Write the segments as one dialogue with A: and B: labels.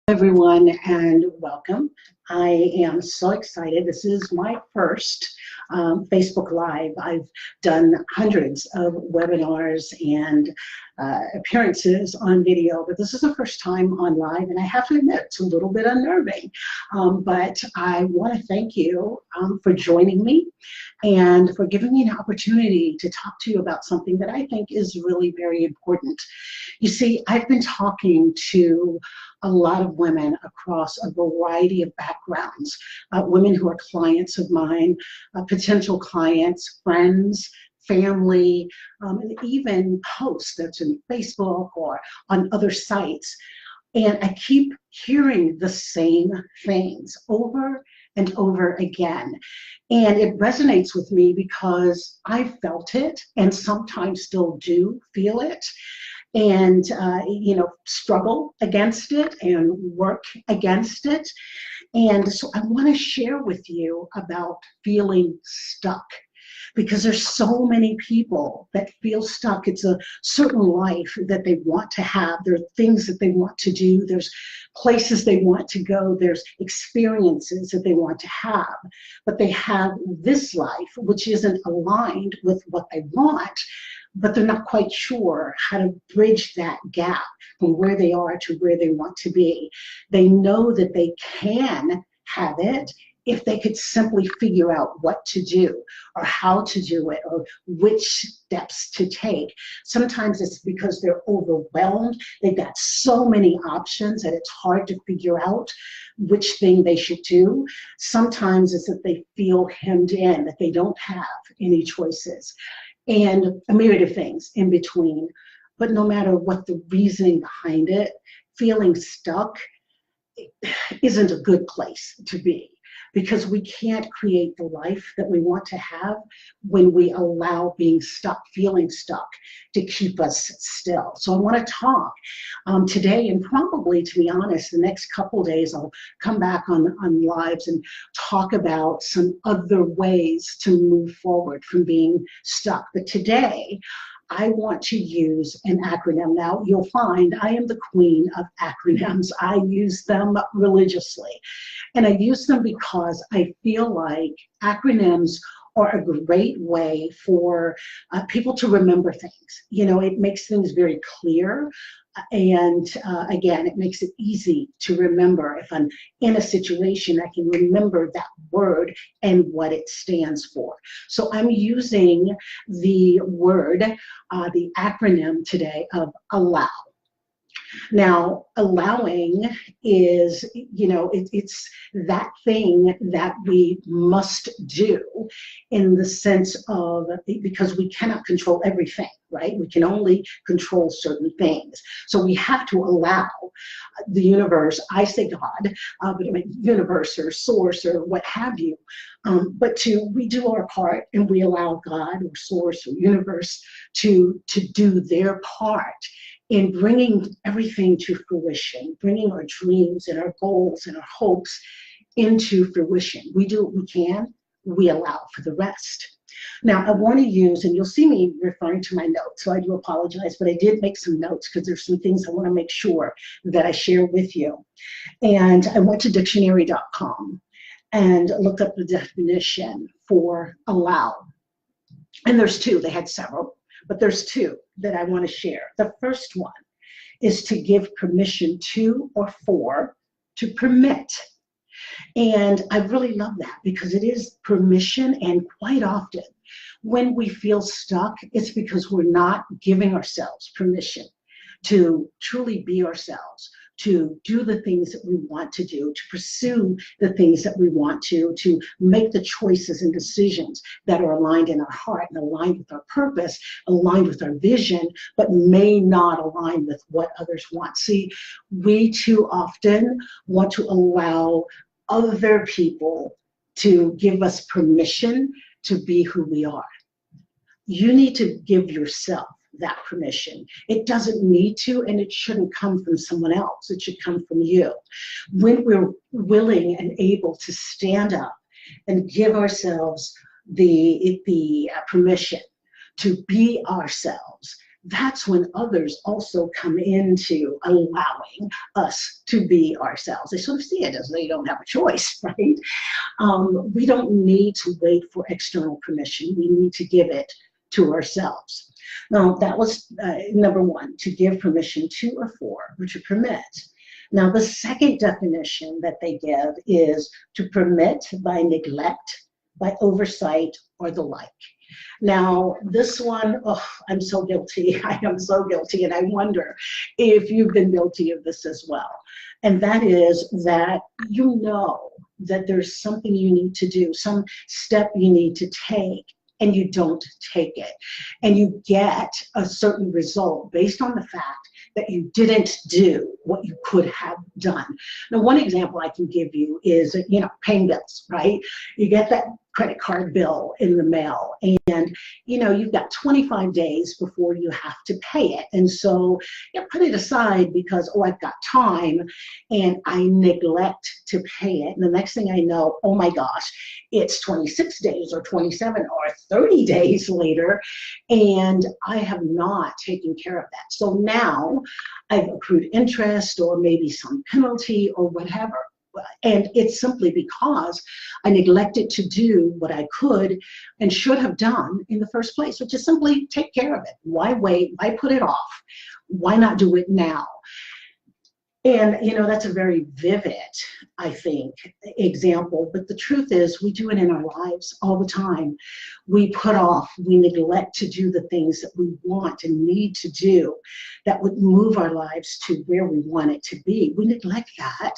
A: Everyone, and welcome. I am so excited. This is my first Facebook Live. I've done hundreds of webinars and appearances on video, but this is the first time on live, and I have to admit it's a little bit unnerving. But I want to thank you for joining me and for giving me an opportunity to talk to you about something that I think is really very important. You see, I've been talking to a lot of women across a variety of backgrounds, women who are clients of mine, potential clients, friends, family, and even posts that's in Facebook or on other sites. And I keep hearing the same things over and over again. And it resonates with me because I felt it and sometimes still do feel it, and struggle against it and work against it. And so I want to share with you about feeling stuck, because there's so many people that feel stuck. It's a certain life that they want to have. There are things that they want to do. There's places they want to go. There's experiences that they want to have. But they have this life which isn't aligned with what they want, but they're not quite sure how to bridge that gap from where they are to where they want to be. They know that they can have it if they could simply figure out what to do or how to do it or which steps to take. Sometimes it's because they're overwhelmed. They've got so many options that it's hard to figure out which thing they should do. Sometimes it's that they feel hemmed in, that they don't have any choices, and a myriad of things in between. But no matter what the reasoning behind it, feeling stuck isn't a good place to be, because we can't create the life that we want to have when we allow being stuck, feeling stuck, to keep us still. So I want to talk today, and probably, to be honest, the next couple days I'll come back on lives and talk about some other ways to move forward from being stuck. But today, I want to use an acronym. Now, you'll find I am the queen of acronyms. I use them religiously. And I use them because I feel like acronyms are a great way for people to remember things. You know, it makes things very clear. And again, it makes it easy to remember. If I'm in a situation, I can remember that word and what it stands for. So I'm using the word, the acronym today of ALLOW. Now, allowing is, it's that thing that we must do, in the sense of, because we cannot control everything, right? We can only control certain things. So we have to allow the universe, I say God, but I mean universe or source or what have you, but we do our part, and we allow God or source or universe to do their part in bringing everything to fruition, bringing our dreams and our goals and our hopes into fruition. We do what we can, we allow for the rest. Now, I want to use, and you'll see me referring to my notes, so I do apologize, but I did make some notes because there's some things I want to make sure that I share with you. And I went to dictionary.com and looked up the definition for allow. And there's two, they had several, but there's two that I want to share. The first one is to give permission to or for, to permit. And I really love that, because it is permission, and quite often when we feel stuck, it's because we're not giving ourselves permission to truly be ourselves, to do the things that we want to do, to pursue the things that we want to make the choices and decisions that are aligned in our heart and aligned with our purpose, aligned with our vision, but may not align with what others want. See, we too often want to allow other people to give us permission to be who we are. You need to give yourself that permission. It doesn't need to, and it shouldn't come from someone else. It should come from you. When we're willing and able to stand up and give ourselves the permission to be ourselves, that's when others also come into allowing us to be ourselves. They sort of see it as they don't have a choice, right? We don't need to wait for external permission. We need to give it to ourselves. Now, that was number one, to give permission to or for, or to permit. Now, the second definition that they give is to permit by neglect, by oversight, or the like. Now, this one, oh, I'm so guilty. I am so guilty, and I wonder if you've been guilty of this as well. And that is that you know that there's something you need to do, some step you need to take, and you don't take it. And you get a certain result based on the fact that you didn't do what you could have done. Now, one example I can give you is, paying bills, right? You get that credit card bill in the mail, and you've got 25 days before you have to pay it. And so you put it aside because, I've got time, and I neglect to pay it. And the next thing I know, oh my gosh, it's 26 days or 27 or 30 days later, and I have not taken care of that. So now I've accrued interest or maybe some penalty or whatever. And it's simply because I neglected to do what I could and should have done in the first place, which is simply take care of it. Why wait? Why put it off? Why not do it now? And, that's a very vivid, I think, example. But the truth is, we do it in our lives all the time. We put off, we neglect to do the things that we want and need to do that would move our lives to where we want it to be. We neglect that.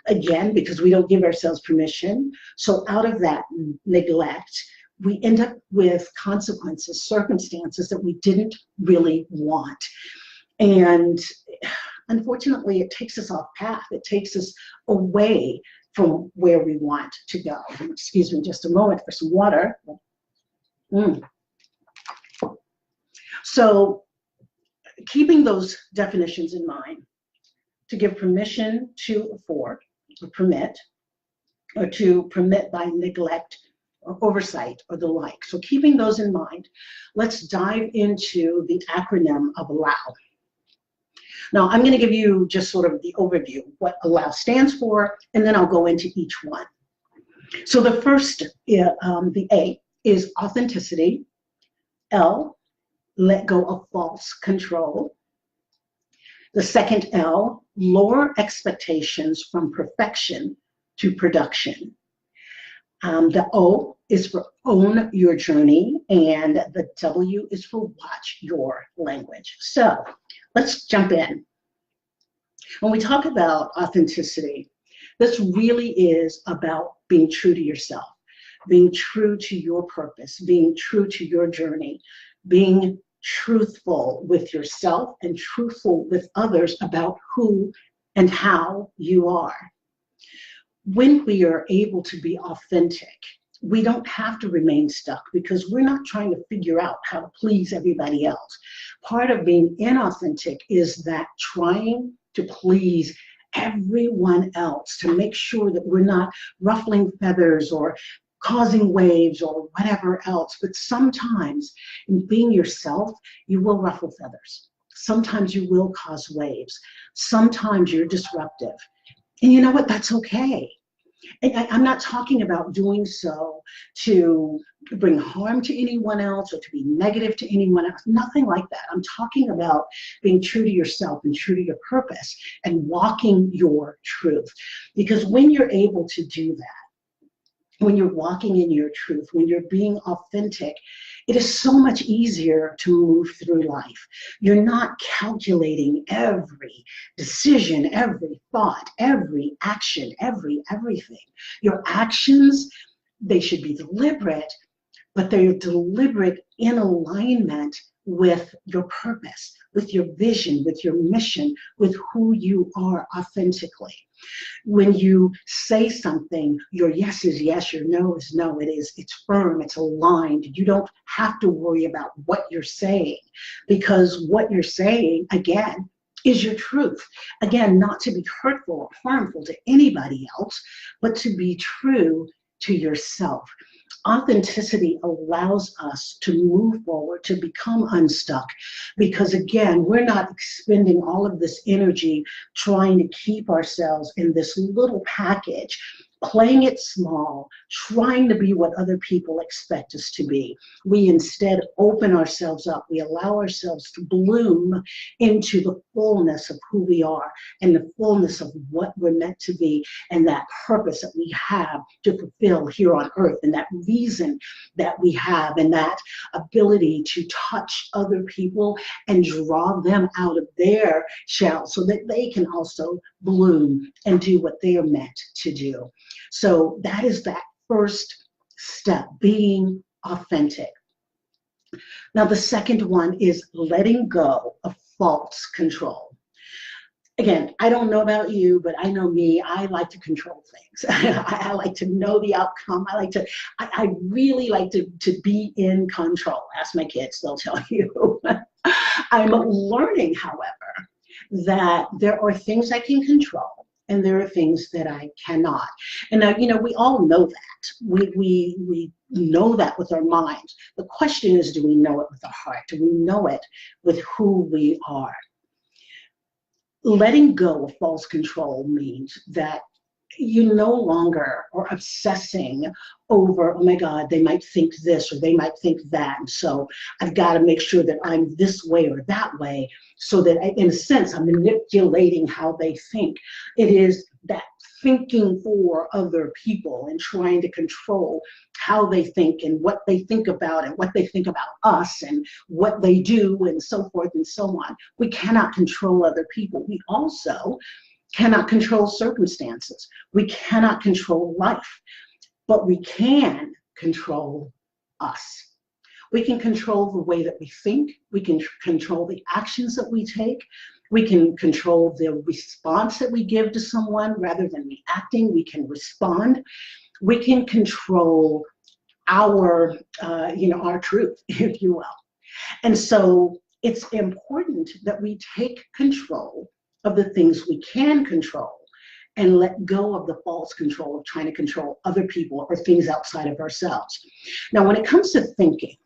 A: Again, because we don't give ourselves permission. So out of that neglect, we end up with consequences, circumstances that we didn't really want. And unfortunately, it takes us off path. It takes us away from where we want to go. Excuse me just a moment for some water. So keeping those definitions in mind, to give permission to afford or permit, or to permit by neglect or oversight or the like. So keeping those in mind, let's dive into the acronym of A.L.L.O.W. Now, I'm going to give you just sort of the overview, what A.L.L.O.W. stands for, and then I'll go into each one. So the first, the A, is authenticity. L, let go of false control. The second L, lower expectations from perfection to production. The O is for own your journey, and the W is for watch your language. So let's jump in. When we talk about authenticity, this really is about being true to yourself, being true to your purpose, being true to your journey, being truthful with yourself and truthful with others about who and how you are. When we are able to be authentic, we don't have to remain stuck because we're not trying to figure out how to please everybody else. Part of being inauthentic is that trying to please everyone else, to make sure that we're not ruffling feathers or causing waves or whatever else. But sometimes in being yourself, you will ruffle feathers. Sometimes you will cause waves. Sometimes you're disruptive. And you know what? That's okay. And I'm not talking about doing so to bring harm to anyone else or to be negative to anyone else. Nothing like that. I'm talking about being true to yourself and true to your purpose and walking your truth. Because when you're able to do that, when you're walking in your truth, when you're being authentic, it is so much easier to move through life. You're not calculating every decision, every thought, every action, everything. Your actions, they should be deliberate, but they're deliberate in alignment with your purpose, with your vision, with your mission, with who you are authentically. When you say something, your yes is yes, your no is no. It's firm, it's aligned. You don't have to worry about what you're saying, because what you're saying, again, is your truth. Again, not to be hurtful or harmful to anybody else, but to be true to yourself. Authenticity allows us to move forward, to become unstuck, because again, we're not expending all of this energy trying to keep ourselves in this little package, playing it small, trying to be what other people expect us to be. We instead open ourselves up. We allow ourselves to bloom into the fullness of who we are and the fullness of what we're meant to be, and that purpose that we have to fulfill here on earth, and that reason that we have, and that ability to touch other people and draw them out of their shell so that they can also bloom and do what they are meant to do. So that is that first step, being authentic. Now, the second one is letting go of false control. Again, I don't know about you, but I know me, I like to control things. I like to know the outcome. I really like to be in control. Ask my kids, they'll tell you. I'm learning, however, that there are things I can control and there are things that I cannot. And now, we all know that. We know that with our minds. The question is, do we know it with our heart? Do we know it with who we are? Letting go of false control means that you no longer are obsessing over, oh my God, they might think this or they might think that. And so I've got to make sure that I'm this way or that way, so that in a sense, I'm manipulating how they think. It is that thinking for other people and trying to control how they think and what they think about and what they think about us and what they do and so forth and so on. We cannot control other people. We also cannot control circumstances. We cannot control life, but we can control us. We can control the way that we think. We can control the actions that we take. We can control the response that we give to someone. Rather than reacting, we can respond. We can control our truth, if you will. And so it's important that we take control of the things we can control and let go of the false control of trying to control other people or things outside of ourselves. Now, when it comes to thinking,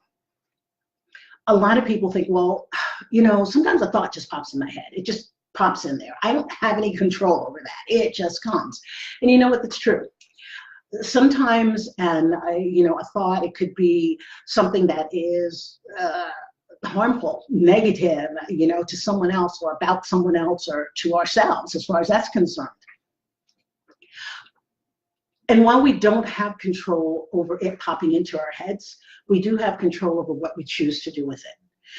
A: a lot of people think, well, sometimes a thought just pops in my head. It just pops in there. I don't have any control over that. It just comes. And you know what? That's true. Sometimes, a thought, it could be something that is harmful, negative, to someone else or about someone else or to ourselves, as far as that's concerned. And while we don't have control over it popping into our heads, we do have control over what we choose to do with it.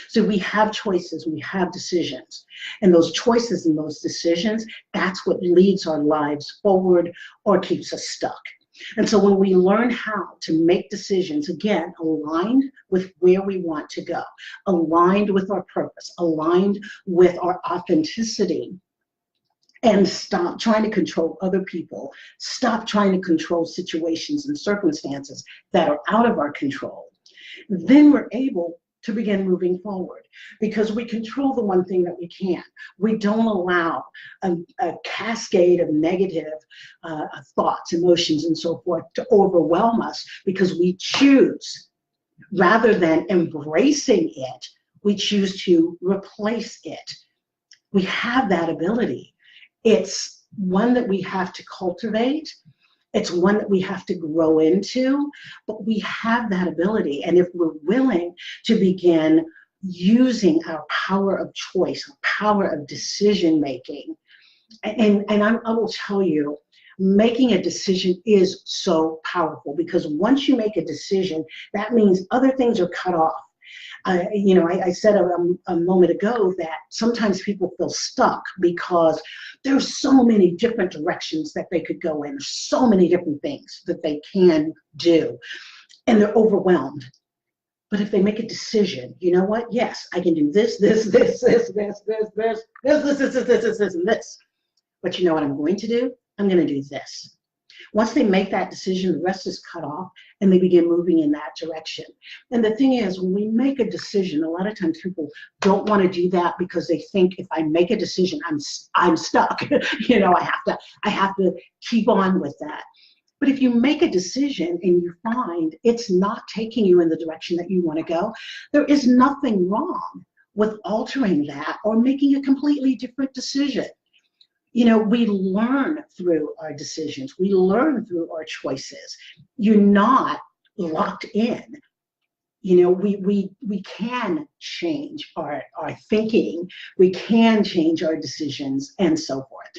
A: So we have choices, we have decisions, and those choices and those decisions, that's what leads our lives forward or keeps us stuck. And so when we learn how to make decisions, again, aligned with where we want to go, aligned with our purpose, aligned with our authenticity, and stop trying to control other people, stop trying to control situations and circumstances that are out of our control, then we're able to begin moving forward, because we control the one thing that we can. We don't allow a cascade of negative thoughts, emotions, and so forth to overwhelm us, because we choose, rather than embracing it, we choose to replace it. We have that ability. It's one that we have to cultivate. It's one that we have to grow into, but we have that ability. And if we're willing to begin using our power of choice, our power of decision making, and I will tell you, making a decision is so powerful, because once you make a decision, that means other things are cut off. I said a moment ago that sometimes people feel stuck because there's so many different directions that they could go in. There's so many different things that they can do, and they're overwhelmed. But if they make a decision, you know what? Yes, I can do this, and this. But you know what I'm going to do? I'm going to do this. Once they make that decision, the rest is cut off, and they begin moving in that direction. And the thing is, when we make a decision, a lot of times people don't want to do that because they think, if I make a decision, I'm stuck. I have to keep on with that. But if you make a decision and you find it's not taking you in the direction that you want to go, there is nothing wrong with altering that or making a completely different decision. You know, we learn through our decisions. We learn through our choices. You're not locked in. You know, we can change our thinking. We can change our decisions and so forth.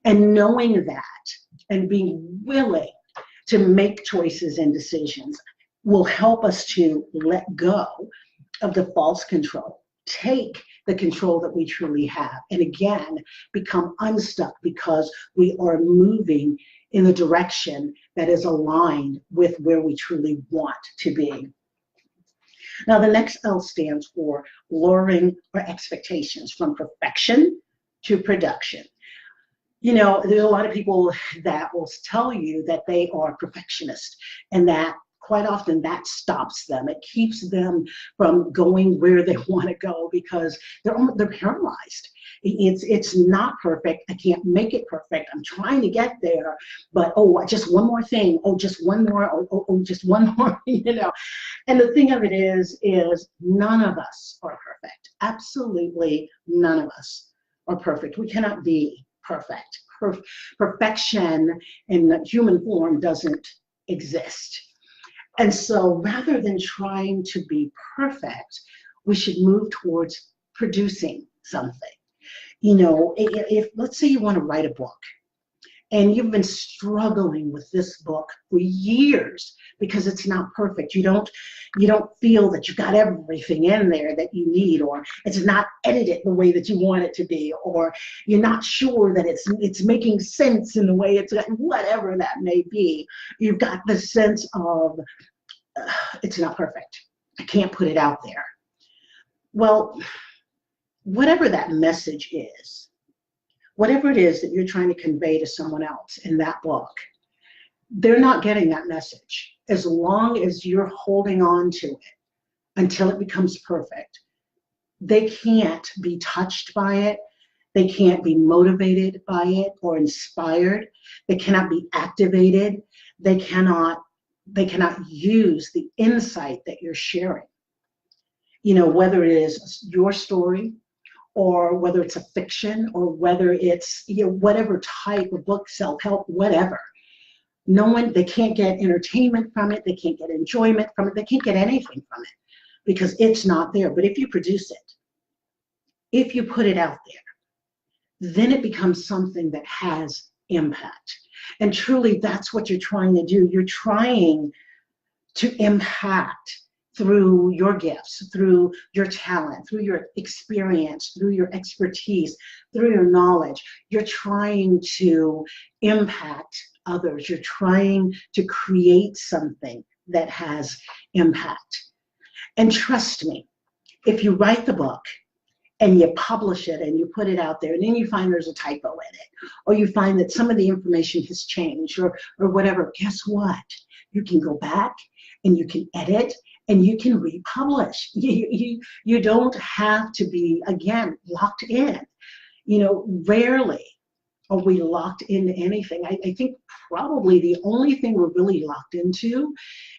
A: And knowing that and being willing to make choices and decisions will help us to let go of the false control, take the control that we truly have, and again, become unstuck because we are moving in the direction that is aligned with where we truly want to be. Now, the next L stands for lowering our expectations from perfection to production. You know, there's a lot of people that will tell you that they are perfectionists, and that quite often that stops them. It keeps them from going where they want to go because they're paralyzed. It's not perfect. I can't make it perfect. I'm trying to get there, but oh, just one more thing. Oh, just one more. Oh, just one more. You know, and the thing of it is none of us are perfect. Absolutely, none of us are perfect. We cannot be perfect. Perfection in the human form doesn't exist. And so rather than trying to be perfect, we should move towards producing something. You know, if let's say you want to write a book and you've been struggling with this book for years because it's not perfect. You don't feel that you've got everything in there that you need, or it's not edited the way that you want it to be, or you're not sure that it's making sense in the way it's, whatever that may be. You've got the sense of it's not perfect. I can't put it out there. Well, whatever that message is, whatever it is that you're trying to convey to someone else in that book, they're not getting that message as long as you're holding on to it until it becomes perfect. They can't be touched by it. They can't be motivated by it or inspired. They cannot be activated. They cannot use the insight that you're sharing. You know, whether it is your story, or whether it's a fiction, or whether it's, you know, whatever type of book, self-help, whatever. They can't get entertainment from it, they can't get enjoyment from it, they can't get anything from it because it's not there. But if you produce it, if you put it out there, then it becomes something that has impact. And truly, that's what you're trying to do. You're trying to impact through your gifts, through your talent, through your experience, through your expertise, through your knowledge. You're trying to impact others. You're trying to create something that has impact. And trust me, if you write the book and you publish it and you put it out there and then you find there's a typo in it, or you find that some of the information has changed or whatever, guess what? You can go back and you can edit and you can republish. You don't have to be, again, locked in. You know, rarely are we locked into anything. I think probably the only thing we're really locked into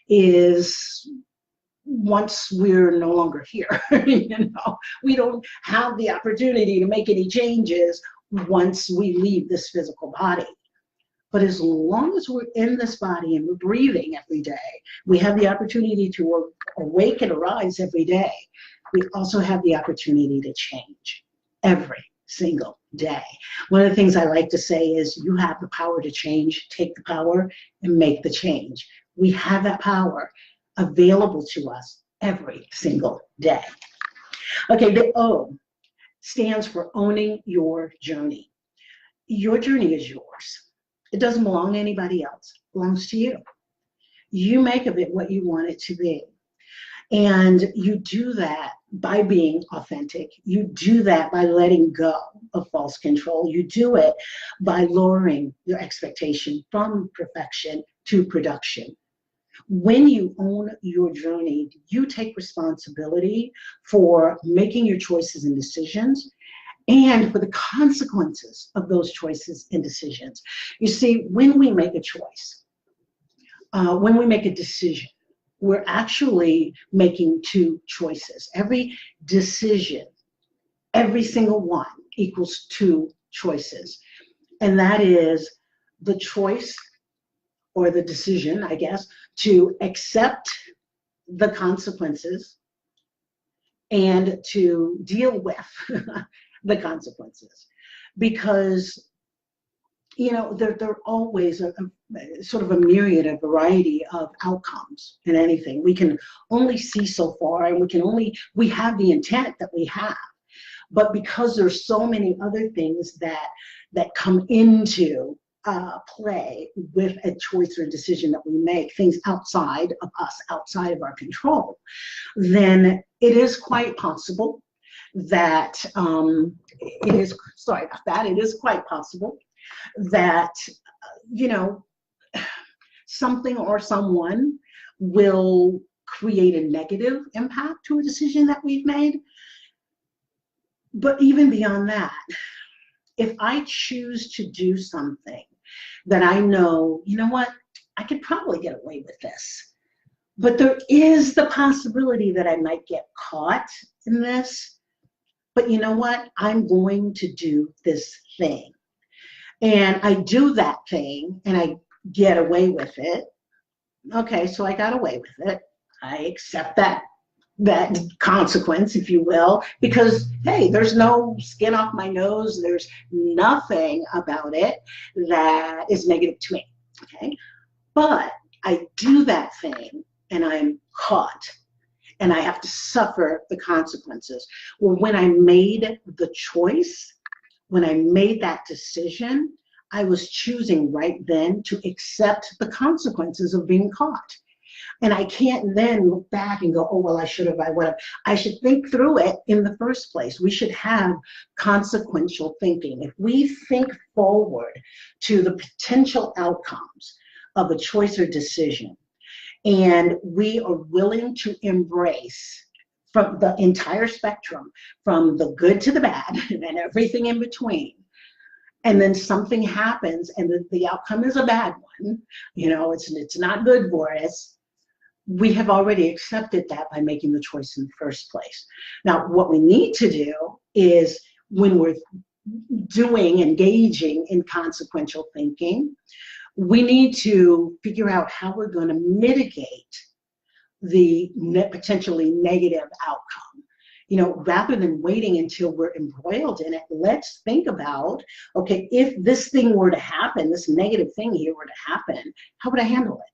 A: is once we're no longer here. You know, we don't have the opportunity to make any changes once we leave this physical body. But as long as we're in this body and we're breathing every day, we have the opportunity to awake and arise every day. We also have the opportunity to change every single day. One of the things I like to say is you have the power to change, take the power and make the change. We have that power available to us every single day. Okay, the O stands for owning your journey. Your journey is yours. It doesn't belong to anybody else. It belongs to you. You make of it what you want it to be. And you do that by being authentic. You do that by letting go of false control. You do it by lowering your expectation from perfection to production. When you own your journey, you take responsibility for making your choices and decisions and for the consequences of those choices and decisions. You see, when we make a choice, when we make a decision, we're actually making two choices. Every decision, every single one equals two choices. And that is the choice or the decision, I guess, to accept the consequences and to deal with the consequences. Because, you know, there are always a sort of a myriad, a variety of outcomes in anything. We can only see so far, and we have the intent that we have. But because there's so many other things that come into play with a choice or decision that we make, things outside of us, outside of our control, then it is quite possible that it is quite possible that, you know, something or someone will create a negative impact to a decision that we've made. But even beyond that, if I choose to do something that I know, you know what, I could probably get away with this, but there is the possibility that I might get caught in this, but you know what, I'm going to do this thing. And I do that thing and I get away with it. Okay, so I got away with it. I accept that consequence, if you will, because hey, there's no skin off my nose, there's nothing about it that is negative to me. Okay, but I do that thing and I'm caught and I have to suffer the consequences. Well, when I made the choice, when I made that decision, I was choosing right then to accept the consequences of being caught. And I can't then look back and go, oh, well, I should have, I would have. I should think through it in the first place. We should have consequential thinking. If we think forward to the potential outcomes of a choice or decision, and we are willing to embrace from the entire spectrum, from the good to the bad and everything in between, and then something happens and the outcome is a bad one, you know, it's not good for us, we have already accepted that by making the choice in the first place. Now, what we need to do is, when we're engaging in consequential thinking, we need to figure out how we're going to mitigate the potentially negative outcome. You know, rather than waiting until we're embroiled in it, let's think about, okay, if this thing were to happen, this negative thing here were to happen, how would I handle it?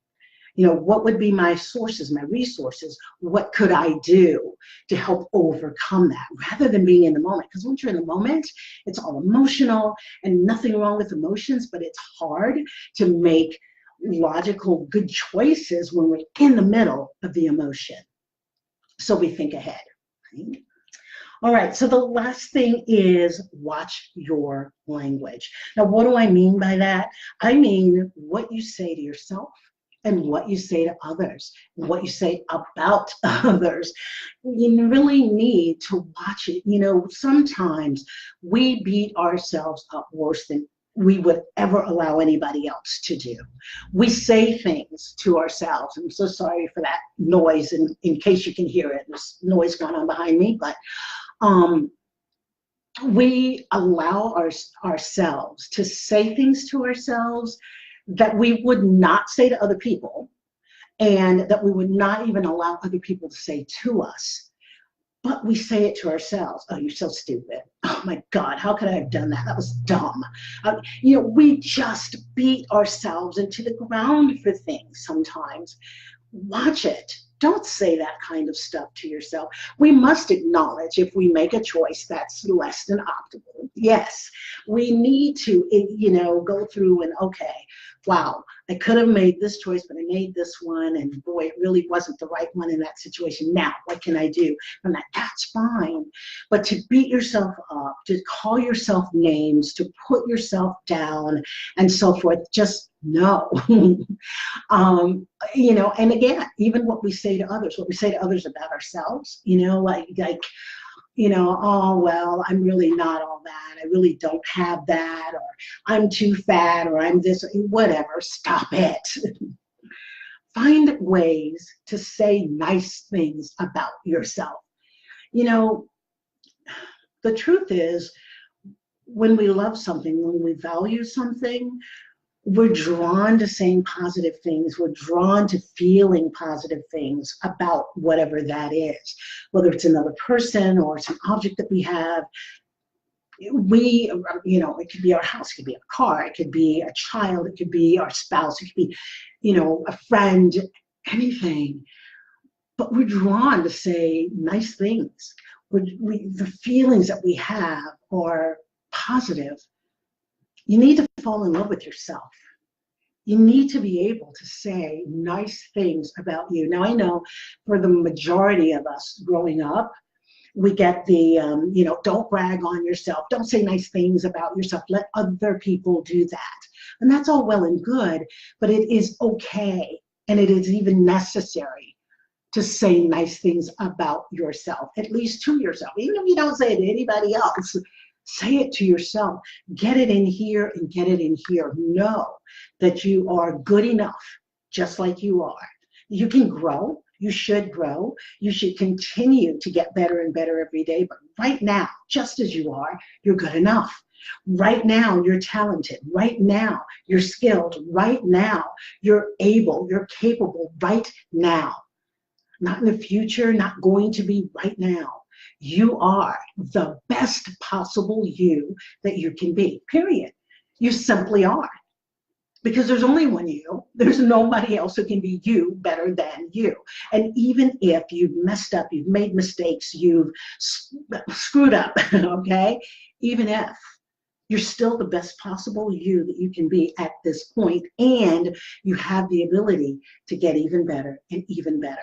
A: You know, what would be my sources, my resources? What could I do to help overcome that, rather than being in the moment? Because once you're in the moment, it's all emotional, and nothing wrong with emotions, but it's hard to make logical, good choices when we're in the middle of the emotion. So we think ahead, right? All right, so the last thing is watch your language. Now, what do I mean by that? I mean what you say to yourself and what you say to others, what you say about others. You really need to watch it. You know, sometimes we beat ourselves up worse than we would ever allow anybody else to do. We say things to ourselves. I'm so sorry for that noise, and in case you can hear it, there's noise going on behind me, but we allow ourselves to say things to ourselves that we would not say to other people, and that we would not even allow other people to say to us. But we say it to ourselves. Oh, you're so stupid. Oh my God, how could I have done that? That was dumb. You know, we just beat ourselves into the ground for things sometimes. Watch it. Don't say that kind of stuff to yourself. We must acknowledge if we make a choice that's less than optimal. Yes, we need to, you know, go through and, okay, wow, I could have made this choice, but I made this one, and boy, it really wasn't the right one in that situation. Now, what can I do? And that's fine. But to beat yourself up, to call yourself names, to put yourself down, and so forth, just no. You know, and again, even what we say to others about ourselves, you know, like, you know, oh, well, I'm really not all that. I really don't have that, or I'm too fat, or I'm this, whatever. Stop it. Find ways to say nice things about yourself. You know, the truth is, when we love something, when we value something, we're drawn to saying positive things. We're drawn to feeling positive things about whatever that is, whether it's another person or it's an object that we have. We, it could be our house, it could be a car, it could be a child, it could be our spouse, it could be, a friend, anything. But we're drawn to say nice things. The feelings that we have are positive. You need to fall in love with yourself. You need to be able to say nice things about you. Now, I know for the majority of us growing up, we get the, don't brag on yourself. Don't say nice things about yourself. Let other people do that. And that's all well and good, but it is okay. And it is even necessary to say nice things about yourself, at least to yourself. Even if you don't say it to anybody else, say it to yourself. Get it in here and get it in here. Know that you are good enough, just like you are. You can grow. You should grow. You should continue to get better and better every day. But right now, just as you are, you're good enough. Right now, you're talented. Right now, you're skilled. Right now, you're able. You're capable. Right now. Not in the future, not going to be right now. You are the best possible you that you can be, period. You simply are. Because there's only one you. There's nobody else who can be you better than you. And even if you've messed up, you've made mistakes, you've screwed up, okay? Even if you're still the best possible you that you can be at this point, and you have the ability to get even better and even better.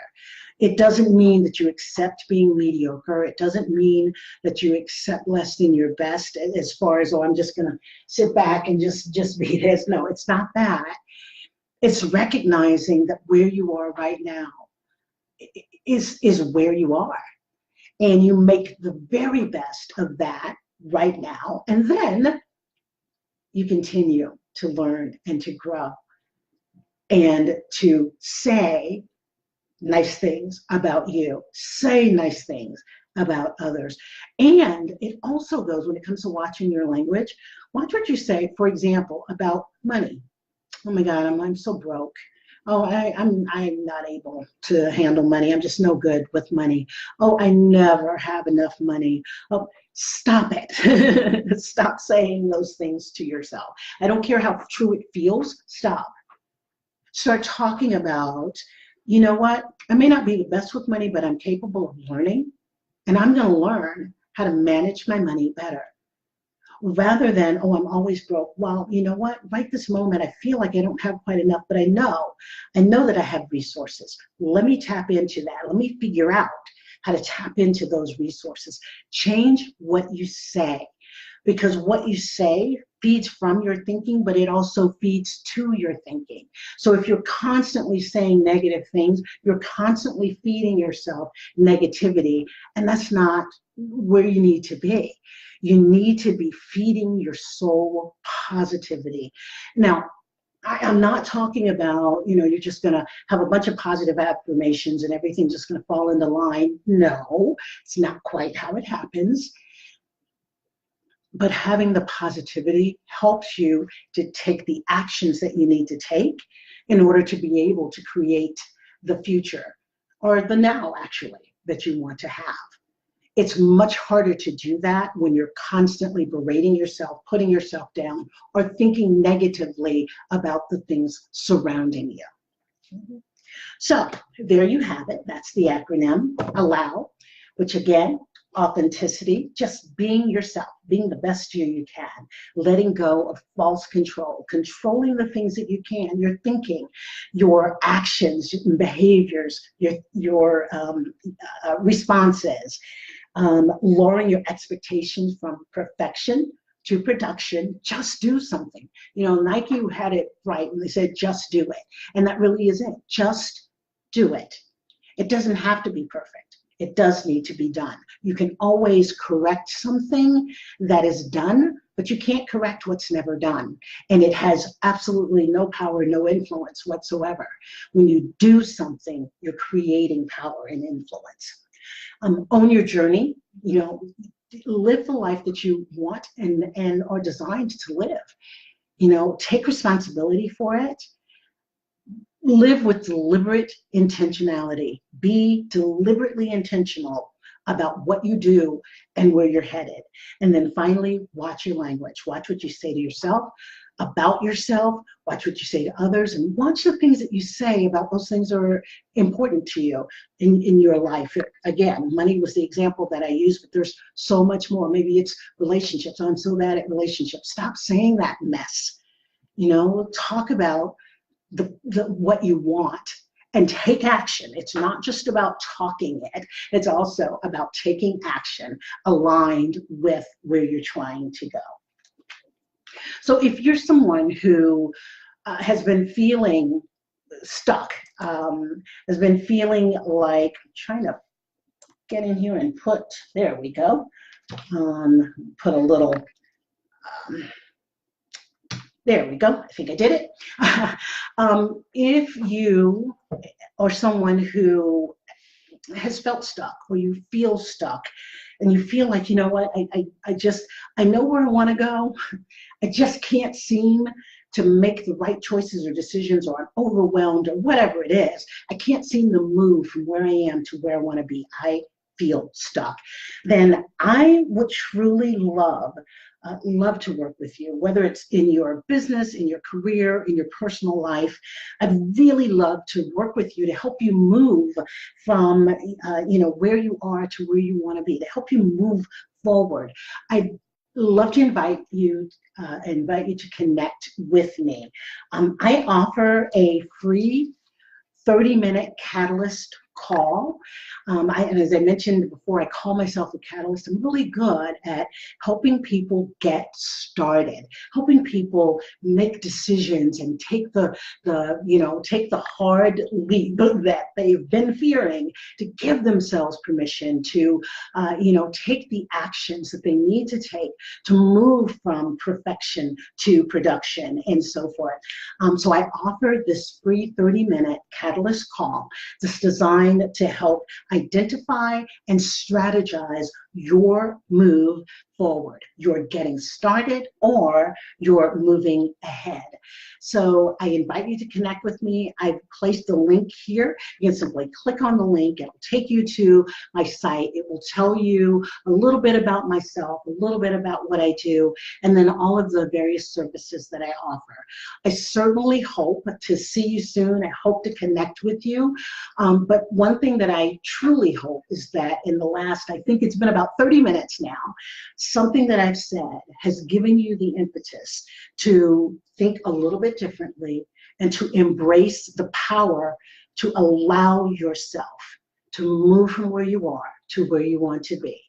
A: It doesn't mean that you accept being mediocre. It doesn't mean that you accept less than your best as far as, oh, I'm just going to sit back and just be this. No, it's not that. It's recognizing that where you are right now is where you are. And you make the very best of that right now. And then you continue to learn and to grow and to say nice things about you, say nice things about others. And it also goes, when it comes to watching your language, watch what you say, for example, about money. Oh my God, I'm so broke. Oh, I'm not able to handle money. I'm just no good with money. Oh, I never have enough money. Oh, stop it. Stop saying those things to yourself. I don't care how true it feels. Stop. Start talking about, you know what? I may not be the best with money, but I'm capable of learning, and I'm going to learn how to manage my money better. Rather than, oh, I'm always broke. Well, you know what? Right this moment, I feel like I don't have quite enough, but I know that I have resources. Let me tap into that. Let me figure out how to tap into those resources. Change what you say, because what you say feeds from your thinking, but it also feeds to your thinking. So if you're constantly saying negative things, you're constantly feeding yourself negativity, and that's not where you need to be. You need to be feeding your soul positivity. Now, I'm not talking about, you're just going to have a bunch of positive affirmations and everything's just going to fall into line. No, it's not quite how it happens. But having the positivity helps you to take the actions that you need to take in order to be able to create the future, or the now, actually, that you want to have. It's much harder to do that when you're constantly berating yourself, putting yourself down, or thinking negatively about the things surrounding you. So there you have it. That's the acronym, A.L.L.O.W, which again, authenticity, just being yourself, being the best you can, letting go of false control, controlling the things that you can, your thinking, your actions, your behaviors, your responses, lowering your expectations from perfection to production. Just do something. Nike had it right when they said, just do it. And that really is it. Just do it. It doesn't have to be perfect. It does need to be done. You can always correct something that is done, but you can't correct what's never done. And it has absolutely no power, no influence whatsoever. When you do something, you're creating power and influence. Own your journey, you know, live the life that you want and are designed to live. You know, take responsibility for it. Live with deliberate intentionality. Be deliberately intentional about what you do and where you're headed. And then finally, watch your language. Watch what you say to yourself, about yourself, watch what you say to others, and watch the things that you say about those things that are important to you in your life. Again, money was the example that I used, but there's so much more. Maybe it's relationships. I'm so bad at relationships. Stop saying that mess. You know, talk about what you want and take action. It's not just about talking it, it's also about taking action aligned with where you're trying to go. So if you're someone who has been feeling stuck, has been feeling like, I'm trying to get in here and put, there we go, put a little, there we go, I think I did it. If you are someone who has felt stuck, or you feel stuck, and you feel like, you know what, I know where I want to go, I just can't seem to make the right choices or decisions, or I'm overwhelmed, or whatever it is, I can't seem to move from where I am to where I want to be, I feel stuck, then I would truly love to work with you, whether it's in your business, in your career, in your personal life. I'd really love to work with you to help you move from where you are to where you want to be, to help you move forward. I'd love to invite you to connect with me. I offer a free 30-minute catalyst call. And as I mentioned before, I call myself a catalyst. I'm really good at helping people get started, helping people make decisions and take the hard leap that they've been fearing, to give themselves permission to take the actions that they need to take to move from perfection to production and so forth. So I offer this free 30-minute catalyst call that's designed to help identify and strategize your move forward. You're getting started or you're moving ahead. So I invite you to connect with me. I've placed the link here. You can simply click on the link. It will take you to my site. It will tell you a little bit about myself, a little bit about what I do, and then all of the various services that I offer. I certainly hope to see you soon. I hope to connect with you. But one thing that I truly hope is that in the last, I think it's been about 30 minutes now, something that I've said has given you the impetus to think a little bit differently and to embrace the power to allow yourself to move from where you are to where you want to be.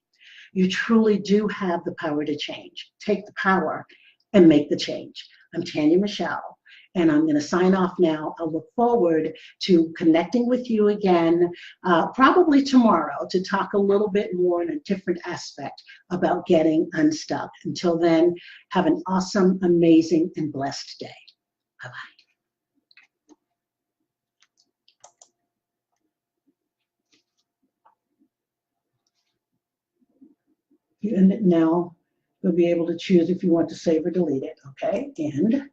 A: You truly do have the power to change. Take the power and make the change. I'm Tanya Michelle, and I'm going to sign off now. I look forward to connecting with you again, probably tomorrow, to talk a little bit more in a different aspect about getting unstuck. Until then, have an awesome, amazing, and blessed day. Bye-bye. And now you'll be able to choose if you want to save or delete it. Okay, and